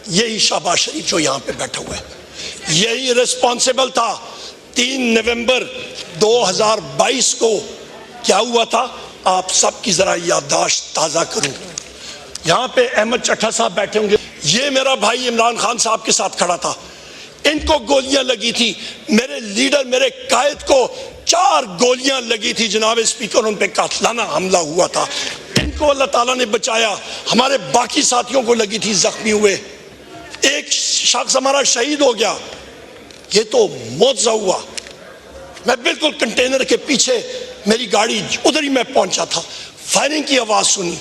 यही शहबाज शरीफ जो यहाँ पे बैठा हुआ है, यही रिस्पॉन्सिबल था। 3 नवंबर 2022 को क्या हुआ था, आप सबकी जरा याददाश्त ताज़ा करूं। यहाँ पे अहमद चट्टा साहब बैठे होंगे, ये मेरा भाई इमरान खान साहब के साथ खड़ा था, इनको गोलियां लगी थी, मेरे लीडर मेरे कायद को 4 गोलियां लगी थी जनाब स्पीकर, उन पे कातलाना हमला हुआ था, इनको अल्लाह ताला ने बचाया, हमारे बाकी साथियों को लगी थी, जख्मी हुए, एक शख्स हमारा शहीद हो गया, ये तो मौजज़ा हुआ। मैं बिल्कुल कंटेनर के पीछे मेरी गाड़ी उधर ही मैं पहुंचा था, फायरिंग की आवाज सुनी,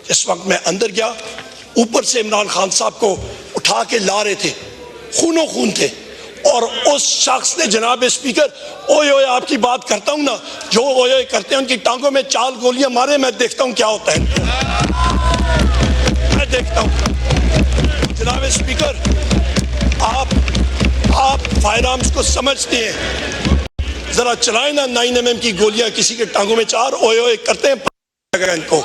इस वक्त मैं अंदर गया, ऊपर से इमरान खान साहब को उठा के ला रहे थे, खूनो खून थे, और उस शख्स ने जनाब स्पीकर ओए ओए आपकी बात करता हूं ना, जो ओए ओए करते हैं उनकी टांगों में 4 गोलियां मारे, मैं देखता हूं क्या होता है, मैं देखता हूं। जनाब स्पीकर आप फायर आर्म्स को समझते हैं, जरा चलाए ना 9mm की गोलियां किसी के टांगों में 4, ओए ओए करते हैं इनको।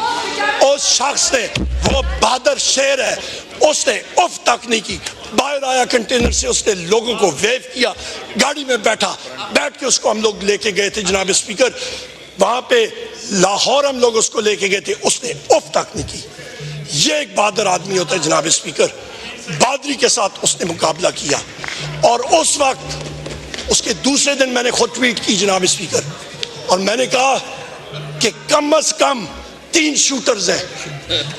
उस शख्स ने, वो बहादुर शेर है, उसने उफ तक नहीं की, बाहर आया कंटेनर से, उसने लोगों को वेव किया, गाड़ी में बैठ के उसको हम लोग लेके गए थे जनाब स्पीकर, वहां पे लाहौर हम लोग उसको लेके गए थे, उसने उफ तक नहीं की। ये एक बहादुर आदमी होता है जनाब स्पीकर, बहादुरी के साथ उसने मुकाबला किया। और उस वक्त उसके दूसरे दिन मैंने खुद ट्वीट की जनाब स्पीकर, और मैंने कहा कि कम अज कम 3 शूटर्स हैं,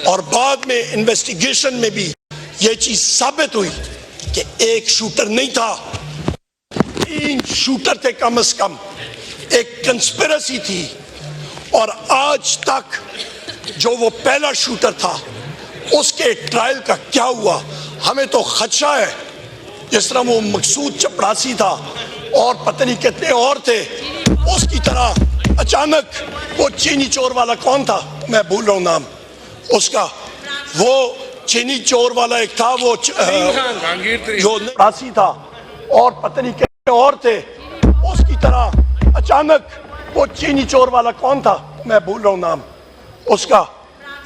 और बाद में इन्वेस्टिगेशन में भी यह चीज साबित हुई कि एक शूटर नहीं था, 3 शूटर थे कम अज कम, एक कंस्पिरेसी थी। और आज तक जो वो पहला शूटर था उसके ट्रायल का क्या हुआ, हमें तो खदशा है। जिस तरह वो मकसूद चपरासी था और पता नहीं कितने और थे, उसकी तरह अचानक वो चीनी चोर वाला कौन था, मैं भूल रहा हूँ नाम उसका, वो चीनी चोर वाला एक था, वो जो चपरासी था और पता नहीं कितने और थे, उसकी तरह अचानक वो चीनी चोर वाला कौन था, मैं भूल रहा हूँ नाम उसका,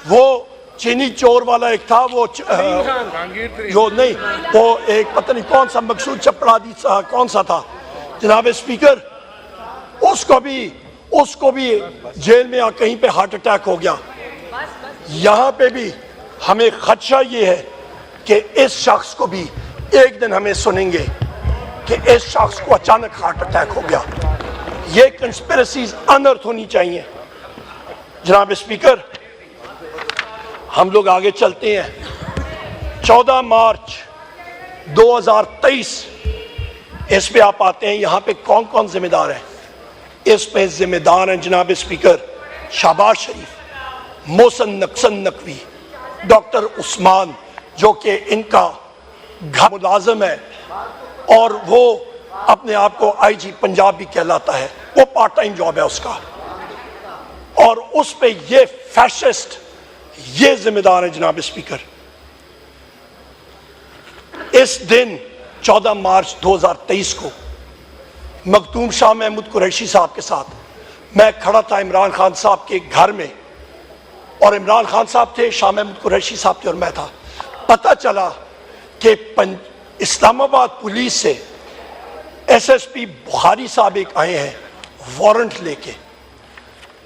वो चीनी चोर वाला एक था, वो जो नहीं, वो एक पता नहीं कौन सा मकसूद चपरासी कौन सा था जनाब स्पीकर, उसको भी जेल में कहीं पे हार्ट अटैक हो गया। यहाँ पे भी हमें खदशा ये है कि इस शख्स को भी एक दिन हमें सुनेंगे कि इस शख्स को अचानक हार्ट अटैक हो गया। ये कंस्पिरेसीज अनर्थ होनी चाहिए जनाब स्पीकर। हम लोग आगे चलते हैं। 14 मार्च 2023 इस पे आप आते हैं, यहाँ पे कौन कौन जिम्मेदार है? इस पे जिम्मेदार हैं जनाब स्पीकर शहबाज शरीफ, मोहसिन नक्सन नकवी, डॉक्टर उस्मान जो कि इनका घर मुलाजिम है और वो अपने आप को IG पंजाब भी कहलाता है, वो पार्ट टाइम जॉब है उसका, और उस पे ये फैशिस्ट ये जिम्मेदार है जनाब स्पीकर। इस दिन 14 मार्च 2023 को मखदूम शाह महमूद कुरैशी साहब के साथ मैं खड़ा था इमरान खान साहब के घर में, और इमरान खान साहब थे, शाह महमूद कुरैशी साहब थे और मैं था। पता चला कि इस्लामाबाद पुलिस से SSP बुखारी साहब एक आए हैं वारंट लेके।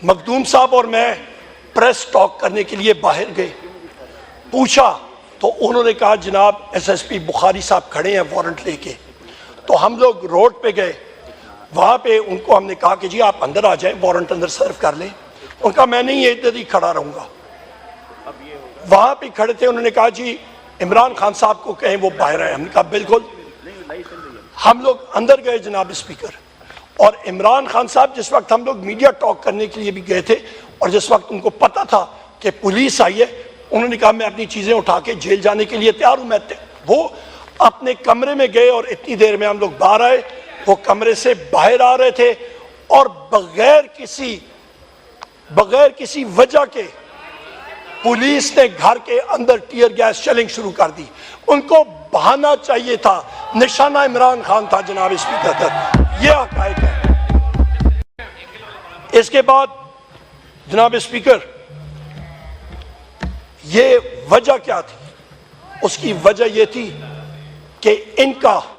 मखदूम साहब और मैं प्रेस टॉक करने के लिए बाहर गए, पूछा तो उन्होंने कहा जनाब SSP बुखारी साहब खड़े हैं वारंट लेके। तो हम लोग रोड पे गए, वहाँ पे उनको हमने कहा कि जी आप अंदर आ जाएं, वारंट अंदर सर्व कर लें। उनका मैं नहीं इधर ही खड़ा रहूँगा। वहाँ पे खड़े थे, उन्होंने कहा जी इमरान खान साहब को कहें वो बाहर आए। हमने कहा बिल्कुल। हम लोग अंदर गए जनाब स्पीकर, और इमरान खान साहब जिस वक्त हम लोग मीडिया टॉक करने के लिए भी गए थे, और जिस वक्त उनको पता था कि पुलिस आई है, उन्होंने कहा मैं अपनी चीज़ें उठा के जेल जाने के लिए तैयार हूँ। वो अपने कमरे में गए और इतनी देर में हम लोग बाहर आए। वो कमरे से बाहर आ रहे थे और बगैर किसी वजह के पुलिस ने घर के अंदर टीयर गैस शेलिंग शुरू कर दी। उनको बहाना चाहिए था, निशाना इमरान खान था जनाब स्पीकर तक। ये हक़ाइक़ है। इसके बाद जनाब स्पीकर ये वजह क्या थी? उसकी वजह यह थी कि इनका